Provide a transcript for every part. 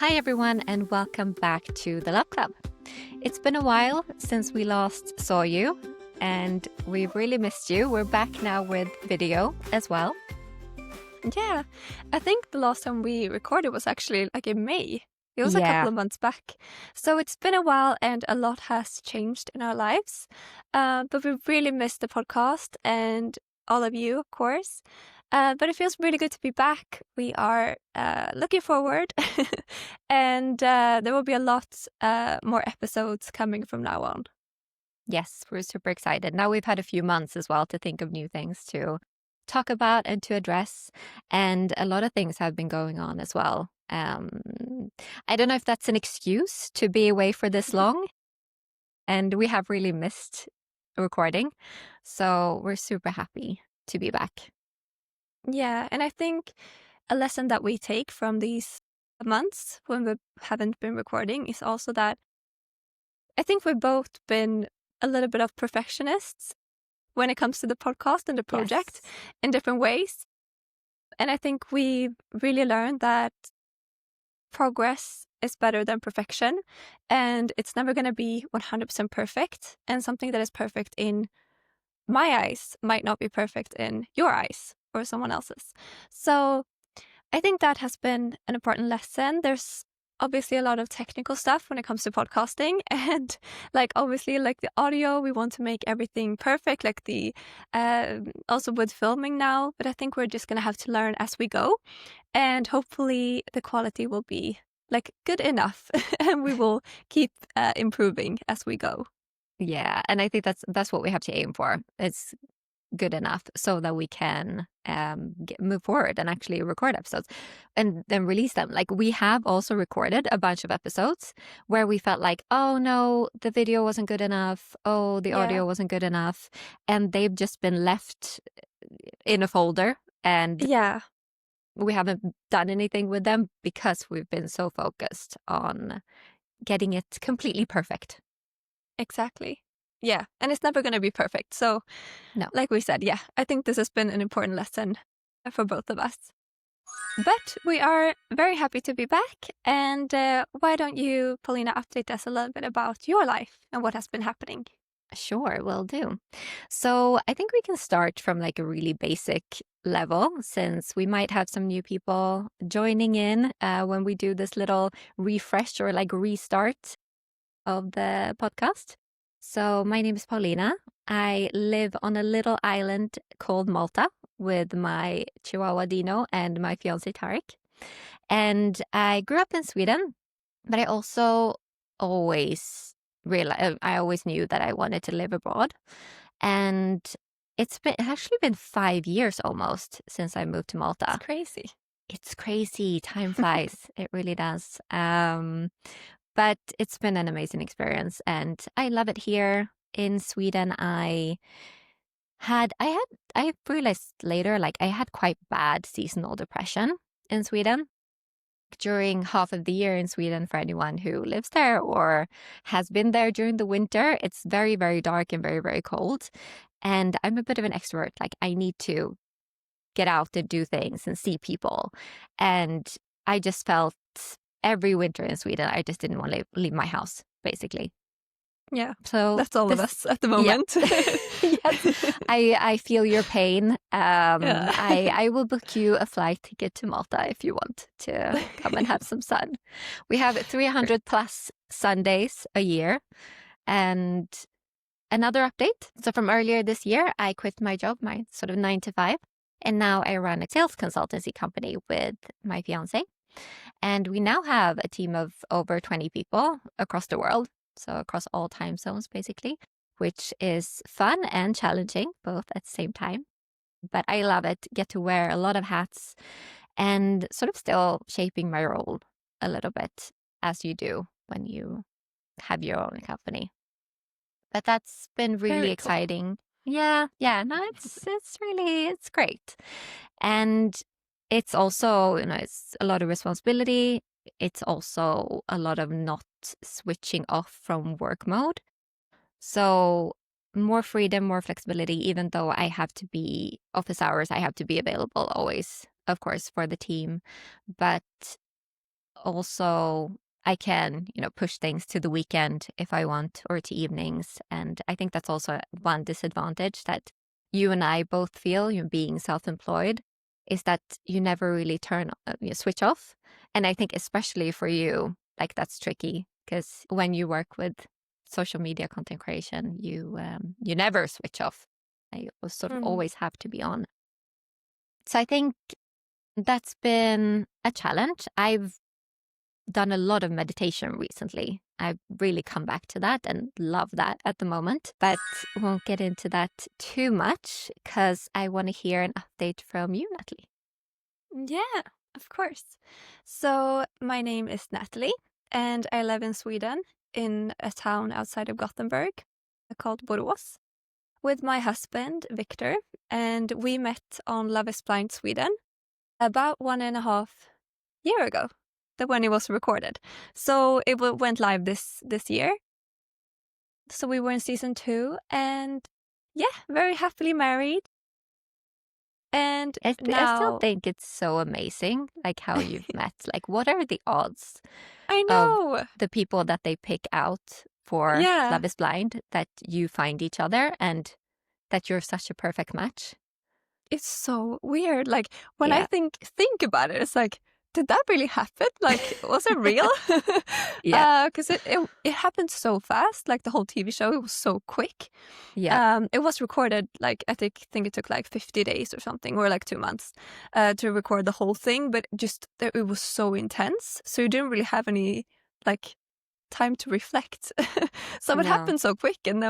Hi everyone and welcome back to the Love Club. It's been a while since we last saw you and we've really missed you. We're back now with video as well. Yeah, I think the last time we recorded was actually like in May. It was a Yeah. couple of months back. So it's been a while and a lot has changed in our lives. But we really missed the podcast and all of you, of course. But it feels really good to be back. We are looking forward. And there will be a lot more episodes coming from now on. Yes, we're super excited. Now we've had a few months as well to think of new things to talk about and to address. And a lot of things have been going on as well. I don't know if that's an excuse to be away for this long. And we have really missed recording. So we're super happy to be back. Yeah, and I think a lesson that we take from these months when we haven't been recording is also that I think we've both been a little bit of perfectionists when it comes to the podcast and the project in different ways. And I think we've really learned that progress is better than perfection, and it's never going to be 100% perfect. And something that is perfect in my eyes might not be perfect in your eyes or someone else's. So I think that has been an important lesson. There's obviously a lot of technical stuff when it comes to podcasting, and obviously the audio, we want to make everything perfect, like the also with filming now. But I think we're just gonna have to learn as we go, and hopefully the quality will be good enough, and we will keep improving as we go. Yeah, and I think that's what we have to aim for. It's good enough so that we can move forward and actually record episodes and then release them. Like, we have also recorded a bunch of episodes where we felt like, oh no, the video wasn't good enough. Oh, the audio wasn't good enough. And they've just been left in a folder and Yeah, we haven't done anything with them because we've been so focused on getting it completely perfect. exactly. Yeah, and it's never going to be perfect. So, No. like we said, yeah, I think this has been an important lesson for both of us. But we are very happy to be back. And why don't you, Paulina, update us a little bit about your life and what has been happening? Sure, will do. So I think we can start from like a really basic level, since we might have some new people joining in when we do this little refresh or like restart of the podcast. So my name is Paulina. I live on a little island called Malta with my Chihuahua Dino and my fiance Tarek. And I grew up in Sweden, but I also always I always knew that I wanted to live abroad. And it's actually been 5 years almost since I moved to Malta. It's crazy. It's crazy. Time flies. It really does. But it's been an amazing experience and I love it here in Sweden. I realized later, like, I had quite bad seasonal depression in Sweden during half of the year in Sweden. For anyone who lives there or has been there during the winter, it's very, very dark and very, very cold. And I'm a bit of an extrovert. Like, I need to get out and do things and see people. And I just felt every winter in Sweden, I just didn't want to leave my house, basically. Yeah, so that's all of us at the moment. Yeah. Yes, I feel your pain. I will book you a flight ticket to Malta if you want to come and have some sun. We have 300 plus Sundays a year. And another update. So from earlier this year, I quit my job, my sort of 9 to 5. And now I run a sales consultancy company with my fiance. And we now have a team of over 20 people across the world. So across all time zones, basically, which is fun and challenging, both at the same time. But I love it. Get to wear a lot of hats and sort of still shaping my role a little bit, as you do when you have your own company. But that's been really Very exciting. Cool. Yeah. No, it's great. And it's also, it's a lot of responsibility. It's also a lot of not switching off from work mode. So more freedom, more flexibility, even though I have to be office hours, I have to be available always, of course, for the team. But also I can, push things to the weekend if I want or to evenings. And I think that's also one disadvantage that you and I both feel, being self-employed, is that you never really switch off. And I think especially for you, like that's tricky because when you work with social media content creation, you never switch off. You sort of always have to be on. So I think that's been a challenge. I've done a lot of meditation recently. I've really come back to that and love that at the moment, but won't get into that too much because I want to hear an update from you, Natalie. Yeah, of course. So my name is Natalie, and I live in Sweden in a town outside of Gothenburg called Borås with my husband, Victor, and we met on Love is Blind Sweden about 1.5 years ago, when it was recorded. So it went live this year. So we were in season 2, and yeah, very happily married. And I now still think it's so amazing, like how you've met. Like, what are the odds I of know. the people that they pick out for Yeah. Love is Blind that you find each other and that you're such a perfect match? It's so weird. Like when I Yeah. think about it, it's like, did that really happen? Like, was it real? Yeah. Because it happened so fast. Like the whole TV show, it was so quick. Yeah. It was recorded like I think it took like 50 days or something, or like 2 months, to record the whole thing. But just it was so intense, so you didn't really have any like time to reflect. So it No. happened so quick, and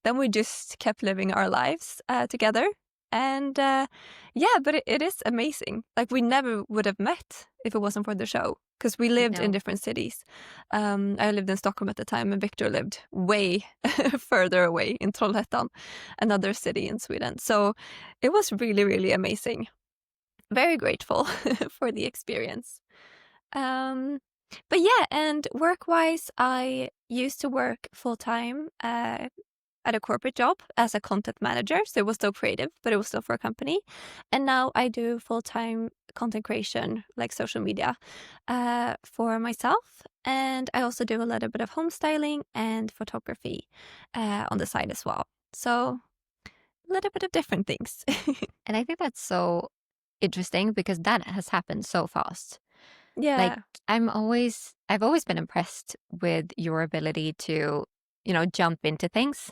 then we just kept living our lives together. And yeah, but it is amazing. Like we never would have met if it wasn't for the show, because we lived in No. different cities. I lived in Stockholm at the time, and Victor lived way further away in Trollhättan, another city in Sweden. So it was really, really amazing. Very grateful for the experience. But yeah, and work-wise, I used to work full-time at a corporate job as a content manager. So it was still creative, but it was still for a company. And now I do full-time content creation, like social media, for myself. And I also do a little bit of home styling and photography on the side as well. So a little bit of different things. And I think that's so interesting because that has happened so fast. Like Yeah. I've always been impressed with your ability to, jump into things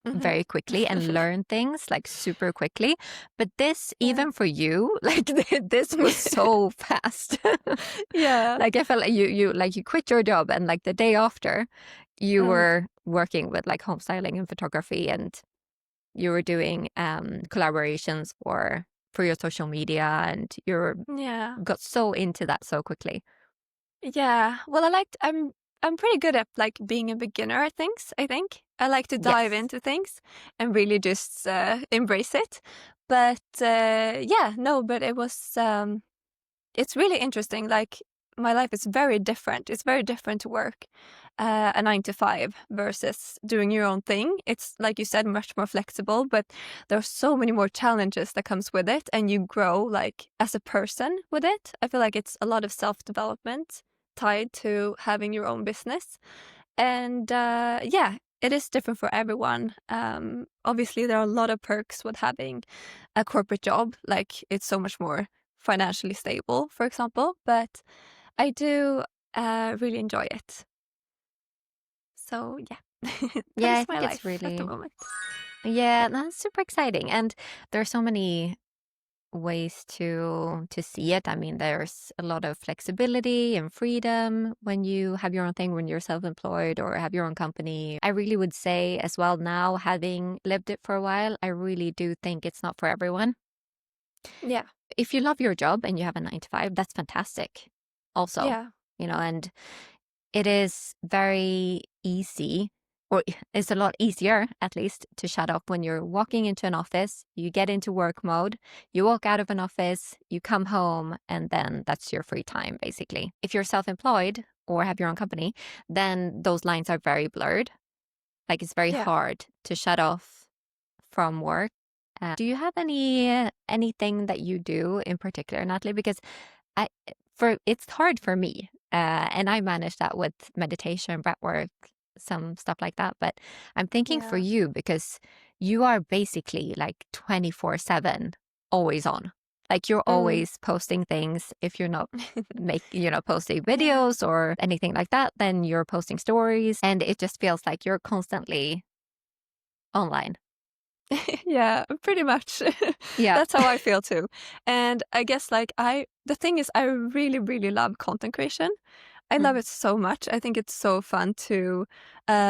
Mhm. very quickly and learn things like super quickly. But this, Yeah. even for you, like this was so fast. Yeah. Like I felt like you quit your job and like the day after you were working with like home styling and photography, and you were doing collaborations for your social media, and Yeah. got so into that so quickly. Yeah. Well, I'm pretty good at like being a beginner at things, I think. I like to dive Yes. into things and really just embrace it. But yeah, no, but it's really interesting. Like my life is very different. It's very different to work a 9 to 5 versus doing your own thing. It's like you said, much more flexible, but there are so many more challenges that comes with it, and you grow like as a person with it. I feel like it's a lot of self-development tied to having your own business. And yeah, it is different for everyone. Obviously, there are a lot of perks with having a corporate job. Like it's so much more financially stable, for example. But I do really enjoy it. So yeah, that Yeah, I is my think it's life at the really, moment. yeah, that's super exciting. And there are so many ways to see it. I mean, there's a lot of flexibility and freedom when you have your own thing, when you're self-employed or have your own company. I really would say as well, now having lived it for a while, I really do think it's not for everyone. Yeah, If you love your job and you have a 9 to 5, that's fantastic also, yeah, and it is very easy, or it's a lot easier at least, to shut up when you're walking into an office. You get into work mode, you walk out of an office, you come home, and then that's your free time, basically. If you're self-employed or have your own company, then those lines are very blurred. Like it's very yeah. hard to shut off from work. Do you have anything that you do in particular, Natalie? Because it's hard for me. And I manage that with meditation, breath work, some stuff like that. But I'm thinking for you, because you are basically like 24/7 always on. Like you're always posting things. If you're not posting videos or anything like that, then you're posting stories, and it just feels like you're constantly online. Yeah, pretty much. Yeah. That's how I feel too. And I guess like the thing is I really, really love content creation. I love it so much. I think it's so fun to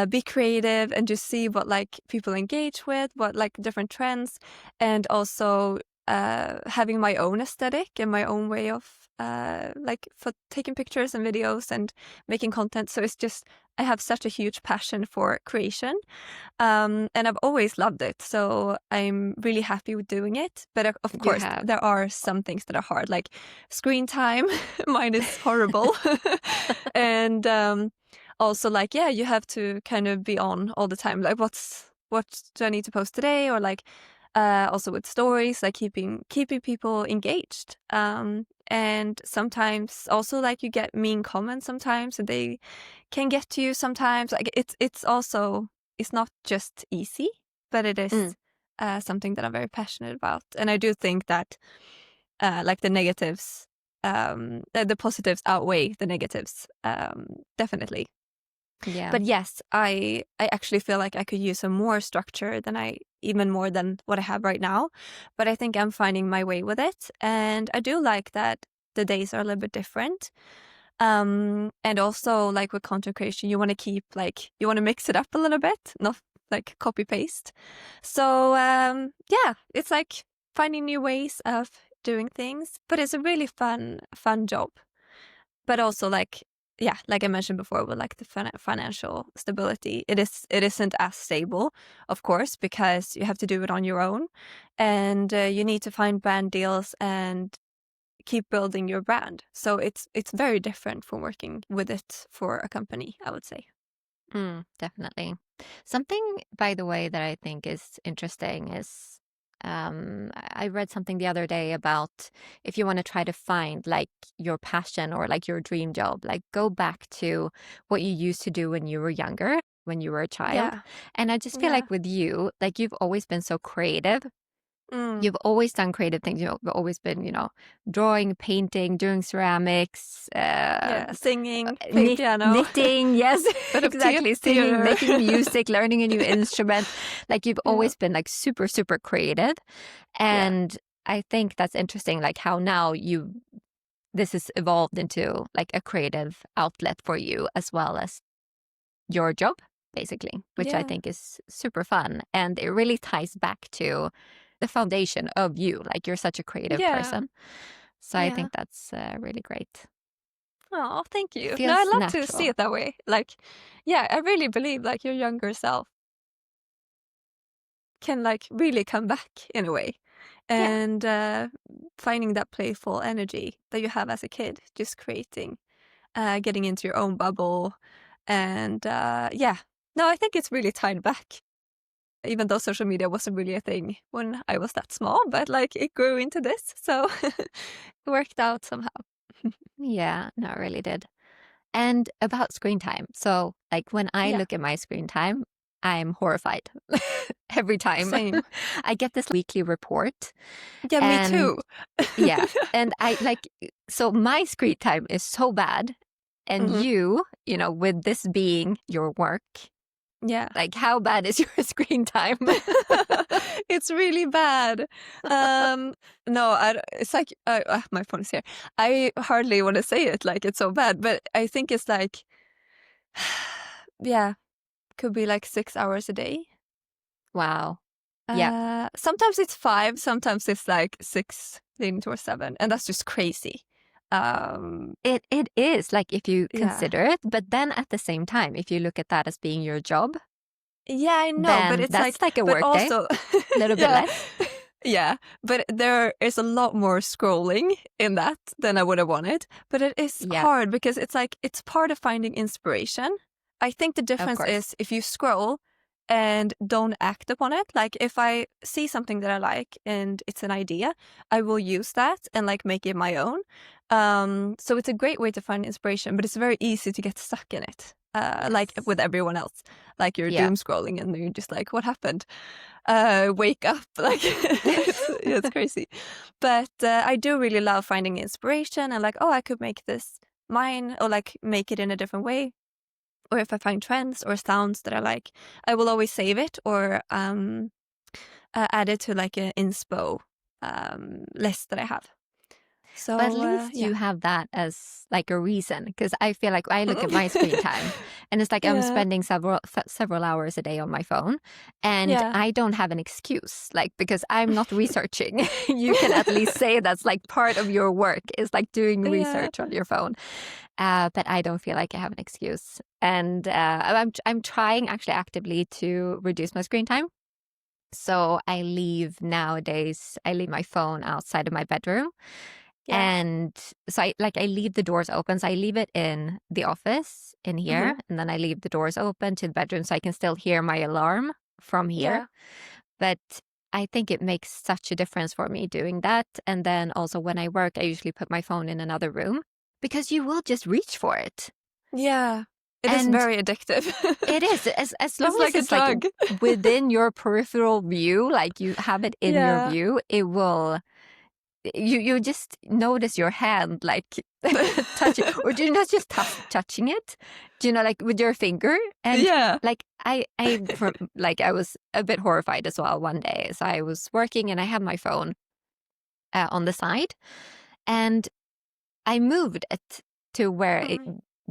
be creative and just see what like people engage with, what like different trends, and also having my own aesthetic and my own way of like for taking pictures and videos and making content. So it's just I have such a huge passion for creation, and I've always loved it. So I'm really happy with doing it. But of course, there are some things that are hard, like screen time. Mine is horrible. And also like, yeah, you have to kind of be on all the time. Like what do I need to post today? Or like also with stories, like keeping people engaged. And sometimes also like you get mean comments sometimes, and they can get to you sometimes. Like it's also, it's not just easy, but it is something that I'm very passionate about. And I do think that like the negatives, the positives outweigh the negatives, definitely. Yeah. But yes, I actually feel like I could use some more structure even more than what I have right now. But I think I'm finding my way with it. And I do like that the days are a little bit different. And also like with content creation, you want to mix it up a little bit, not like copy paste. So yeah, it's like finding new ways of doing things, but it's a really fun job. But also like, yeah, like I mentioned before, with like the financial stability, it isn't as stable, of course, because you have to do it on your own, and you need to find brand deals and keep building your brand. So it's very different from working with it for a company, I would say. Definitely. Something, by the way, that I think is interesting is I read something the other day about if you want to try to find like your passion or like your dream job, like go back to what you used to do when you were younger, when you were a child. Yeah. And I just feel like with you, like you've always been so creative. You've always done creative things. You've always been, drawing, painting, doing ceramics, singing, playing piano, knitting. Yes, exactly. Singing, making music, learning a new instrument. Like you've always been like super, super creative. And I think that's interesting, like how now this has evolved into like a creative outlet for you as well as your job, basically, which I think is super fun. And it really ties back to the foundation of you. Like you're such a creative person. So I think that's really great. Oh, thank you. Feels No, I love natural. to see it that way. Like, yeah, I really believe like your younger self can like really come back in a way. And finding that playful energy that you have as a kid, just creating, getting into your own bubble. And no, I think it's really tied back. Even though social media wasn't really a thing when I was that small, but like it grew into this. So it worked out somehow. Yeah, no, it really did. And about screen time. So like when I look at my screen time, I'm horrified every time. Same. I get this weekly report. Yeah, me too. Yeah. And so my screen time is so bad. And you, with this being your work, like how bad is your screen time? It's really bad. No, it's like my phone is here. I hardly want to say it like it's so bad, but I think it's like, yeah, could be like 6 hours a day. Wow. Yeah. Sometimes it's 5, sometimes it's like 6 leaning towards 7, and that's just crazy. It is, like if you consider it, but then at the same time, if you look at that as being your job, yeah, I know, but it's that's like a work day, a little bit less. Yeah, but there is a lot more scrolling in that than I would have wanted. But it is hard because it's like it's part of finding inspiration. I think the difference is if you scroll and don't act upon it. Like if I see something that I like and it's an idea, I will use that and like make it my own. So it's a great way to find inspiration, but it's very easy to get stuck in it. Like with everyone else, like you're doom scrolling and you're just like, what happened? Wake up. Like it's crazy. But I do really love finding inspiration and like, oh, I could make this mine, or like make it in a different way. Or if I find trends or sounds that I like, I will always save it or add it to like an inspo list that I have. So But at least you have that as like a reason, because I feel like I look at my screen time and it's like I'm spending several hours a day on my phone, and I don't have an excuse, like, because I'm not researching. You can at least say that's like part of your work is like doing research on your phone. But I don't feel like I have an excuse, and I'm trying actually actively to reduce my screen time. So I leave my phone outside of my bedroom. And so I leave the doors open. So I leave it in the office in here, and then I leave the doors open to the bedroom so I can still hear my alarm from here. But I think it makes such a difference for me doing that. And then also when I work, I usually put my phone in another room because you will just reach for it. Yeah. It is very addictive. It is. As long as it's like within your peripheral view, like you have it in your view, it will... You just notice your hand like touching, or do you not just touching it? Do you know, like with your finger? And like I was a bit horrified as well one day. So I was working and I had my phone on the side, and I moved it to where it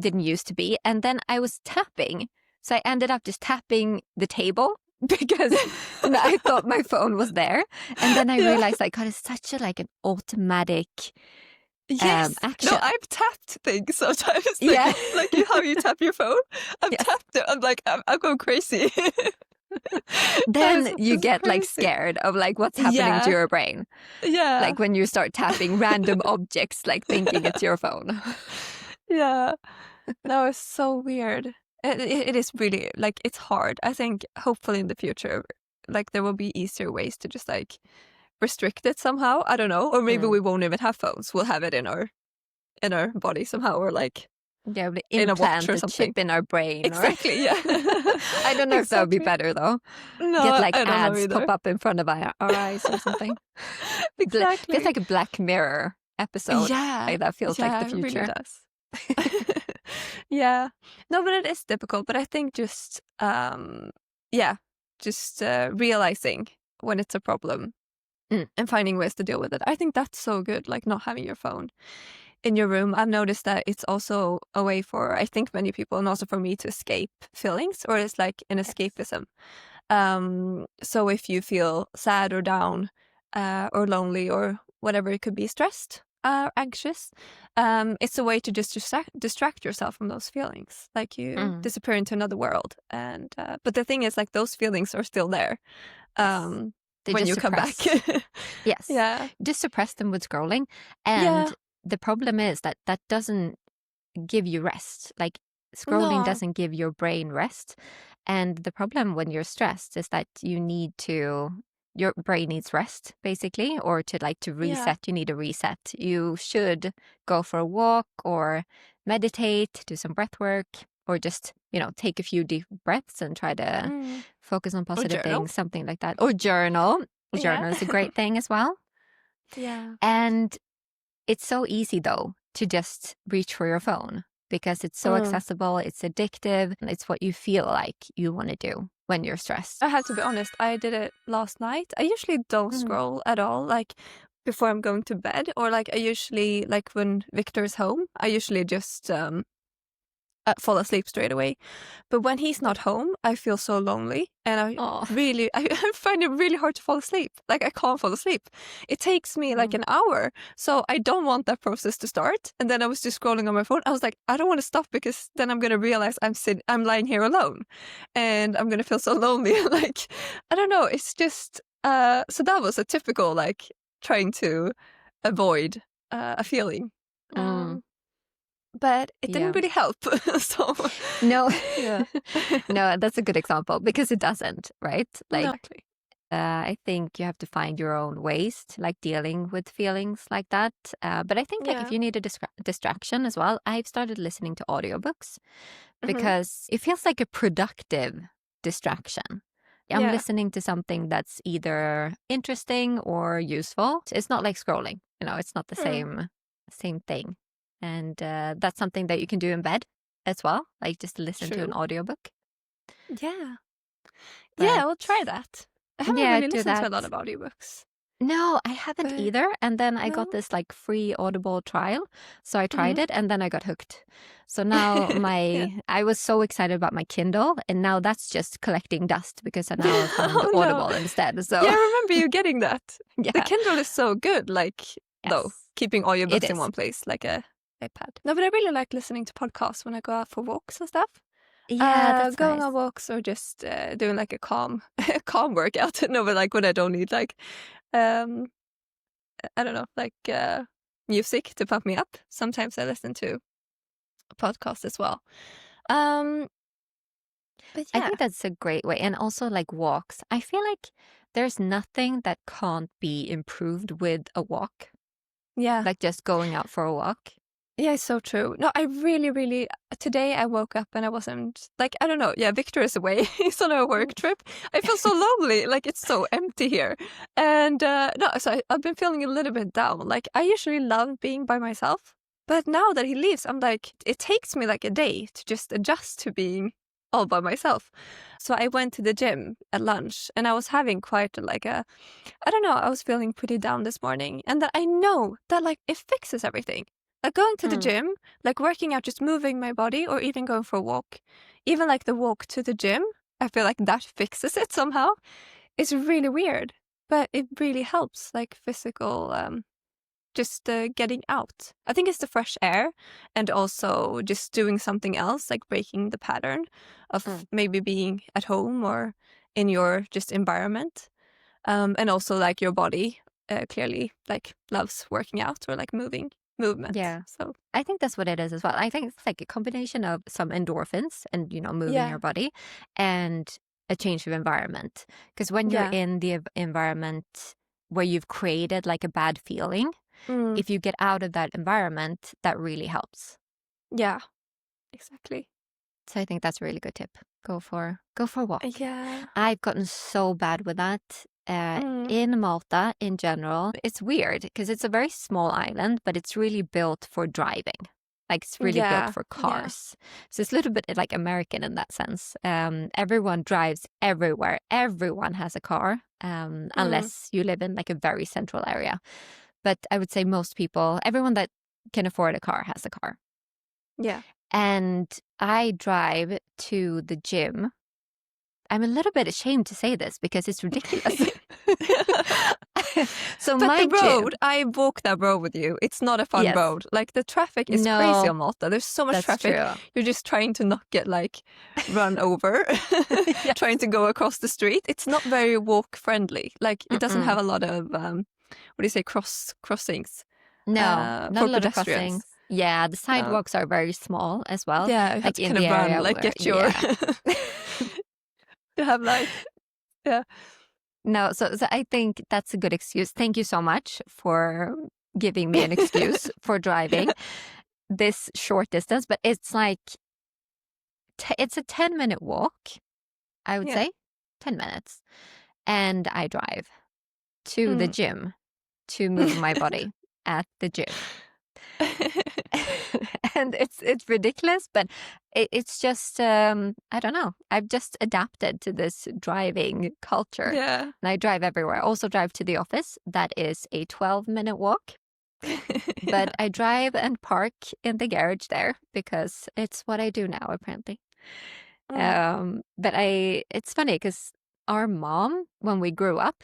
didn't used to be, and then I was tapping. So I ended up just tapping the table because I thought my phone was there, and then I realized like, God, it's such a like an automatic action. No, I've tapped things sometimes. Like how you tap your phone. I've tapped it. I'm like, I'm going crazy. Then you get crazy. Like scared of like what's happening to your brain. Yeah, like when you start tapping random objects, like thinking it's your phone. No, it's so weird. It is really like, it's hard. I think hopefully in the future, like there will be easier ways to just like restrict it somehow. I don't know, or maybe we won't even have phones. We'll have it in our body somehow, or like in a watch or something. Chip in our brain. Exactly. Yeah. I don't know if that would be better though. No, get like ads pop up in front of our eyes or something. Exactly. It's like a Black Mirror episode. Like that feels like the future. It really does. No, but it is difficult. But I think just realizing when it's a problem and finding ways to deal with it. I think that's so good. Like not having your phone in your room. I've noticed that it's also a way for, I think, many people, and also for me, to escape feelings, or it's like an escapism. So if you feel sad or down or lonely or whatever, it could be stressed, anxious, it's a way to just distract yourself from those feelings. Like you disappear into another world. And but the thing is, like, those feelings are still there when you come back. Yes. Yeah. Just suppress them with scrolling. And the problem is that doesn't give you rest. Like scrolling doesn't give your brain rest. And the problem when you're stressed is that your brain needs rest, basically, or to reset. You need a reset. You should go for a walk or meditate, do some breath work, or just, take a few deep breaths and try to focus on positive things, something like that. Or journal. Journal is a great thing as well. Yeah. And it's so easy, though, to just reach for your phone because it's so accessible, it's addictive, and it's what you feel like you want to do when you're stressed. I have to be honest, I did it last night. I usually don't scroll at all, like before I'm going to bed, or like I usually, like when Victor's home, I usually just fall asleep straight away. But when he's not home, I feel so lonely, and I find it really hard to fall asleep. Like I can't fall asleep. It takes me like an hour, so I don't want that process to start. And then I was just scrolling on my phone. I was like, I don't want to stop because then I'm gonna realize I'm lying here alone, and I'm gonna feel so lonely. Like I don't know. It's just so that was a typical like trying to avoid a feeling. But it didn't really help. So no, no, that's a good example because it doesn't, right? Like, exactly. I think you have to find your own ways to like dealing with feelings like that. But I think like if Yeah. you need a distraction as well, I've started listening to audiobooks Mhm. because it feels like a productive distraction. I'm Yeah. listening to something that's either interesting or useful. It's not like scrolling, it's not the Mm. same thing. And that's something that you can do in bed as well, like just listen to an True. audiobook. Yeah. Yeah, But I will try that. I haven't yeah, really do listened to that. a lot of audiobooks. No, I haven't But either. And then I got no. this like free Audible trial. So I tried Mhm. it and then I got hooked. So now Yeah. I was so excited about my Kindle and now that's just collecting dust because I now found Oh no. Audible instead. So Yeah, I remember you getting that. The yeah, Kindle is so good, like, though, yes, keeping all your it books in is. one place, like a iPad. No, but I really like listening to podcasts when I go out for walks and stuff. Yeah, that's Going nice. on walks or just doing like a calm, calm workout. No, but like when I don't need like, um, I don't know, like music to pump me up. Sometimes I listen to podcasts as well. Um, but I yeah, think that's a great way. And also like walks. I feel like there's nothing that can't be improved with a walk, yeah. like just going out for a walk. Yeah, it's so true. No, I really, really. Today I woke up and I wasn't like, I don't know. Yeah, Victor is away. He's on a work trip. I feel so lonely. Like it's so empty here. And no, so I've been feeling a little bit down. Like I usually love being by myself. But now that he leaves, I'm like, it takes me like a day to just adjust to being all by myself. So I went to the gym at lunch and I was having quite like a, I don't know, I was feeling pretty down this morning. And that I know that like it fixes everything. Like going to the Mm. gym, like working out, just moving my body, or even going for a walk. Even like the walk to the gym, I feel like that fixes it somehow. It's really weird, but it really helps, like physical, just getting out. I think it's the fresh air and also just doing something else, like breaking the pattern of Mm. maybe being at home or in your just environment. And also like your body clearly like loves working out or like movement. Yeah. So I think that's what it is as well. I think it's like a combination of some endorphins and, moving yeah, your body and a change of environment. Because when you're yeah, in the environment where you've created like a bad feeling, mm, if you get out of that environment, that really helps. yeah, exactly. So I think that's a really good tip. Go for a walk. Yeah, I've gotten so bad with that. mm, In Malta, in general, it's weird because it's a very small island, but it's really built for driving. Like it's really built yeah, for yeah, cars. So it's a little bit like American in that sense. Everyone drives everywhere. Everyone has a car, mm, unless you live in like a very central area. But I would say most people, everyone that can afford a car has a car. yeah. And I drive to the gym. I'm a little bit ashamed to say this because it's ridiculous. So But my the gym, road, I walked that road with you. It's not a fun yes, road. Like the traffic is crazy no, on Malta. There's so much that's traffic. true. You're just trying to not get like run over, Yes. trying to go across the street. It's not very walk friendly. Like it doesn't have Mm-mm. a lot of what do you say, crossings No, not for a lot of pedestrians. crossings. Yeah, the No. sidewalks are very small as well, Yeah, you have like to in kind the of run, area like where, get your yeah. you have like yeah. No, so I think that's a good excuse. Thank you so much for giving me an excuse for driving this short distance, but it's like, it's a 10-minute walk, I would Yeah. say, 10 minutes. And I drive to the Mm. gym to move my body at the gym. And it's ridiculous, but it's just, I don't know. I've just adapted to this driving culture. Yeah. And I drive everywhere. I also drive to the office. That is a 12-minute walk. But I drive and park in the garage there because it's what I do now, apparently. Mm. But it's funny because our mom, when we grew up,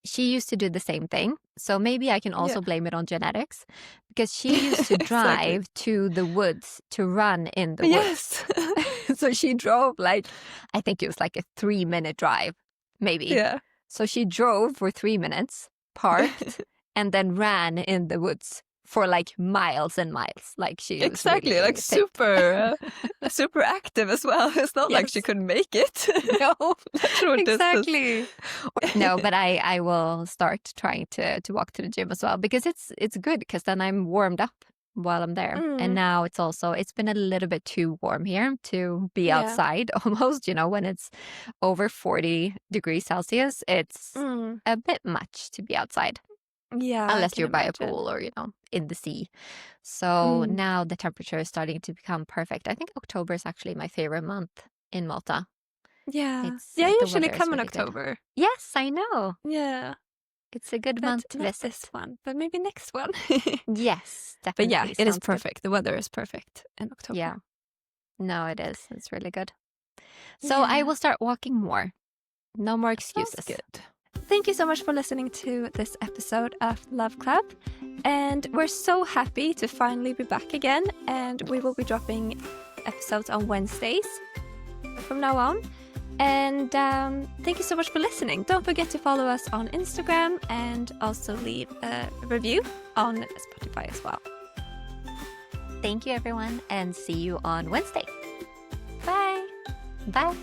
she used to do the same thing. So maybe I can Yeah. also blame it on genetics because she used to Exactly. drive to the woods to run in the woods. Yes. So she drove like, I think it was like a 3-minute drive, maybe. Yeah. So she drove for 3 minutes, parked, and then ran in the woods for like miles and miles. Like she was exactly really, like really fit. super active as well. It's not like she couldn't make it. No, Short distance. exactly. No, but I will start trying to walk to the gym as well, because it's good, because then I'm warmed up while I'm there. And now it's been a little bit too warm here to be outside almost, you know, when it's over 40 degrees Celsius, it's a bit much to be outside. Yeah. Unless I you're can by imagine. a pool or, you know, in the sea. So now the temperature is starting to become perfect. I think October is actually my favorite month in Malta. Yeah. It's, Yeah, I the usually weather is come in really good. October. Yes, I know. Yeah. It's a good But month to not visit. this one, but maybe next one. Yes, But definitely. yeah, it is Sounds good. perfect. The weather is perfect in October. Yeah. No, it is. It's really good. So I will start walking more. No more excuses. Sounds good. Thank you so much for listening to this episode of Love Club. And we're so happy to finally be back again. And we will be dropping episodes on Wednesdays from now on. And thank you so much for listening. Don't forget to follow us on Instagram and also leave a review on Spotify as well. Thank you, everyone, and see you on Wednesday. Bye. Bye.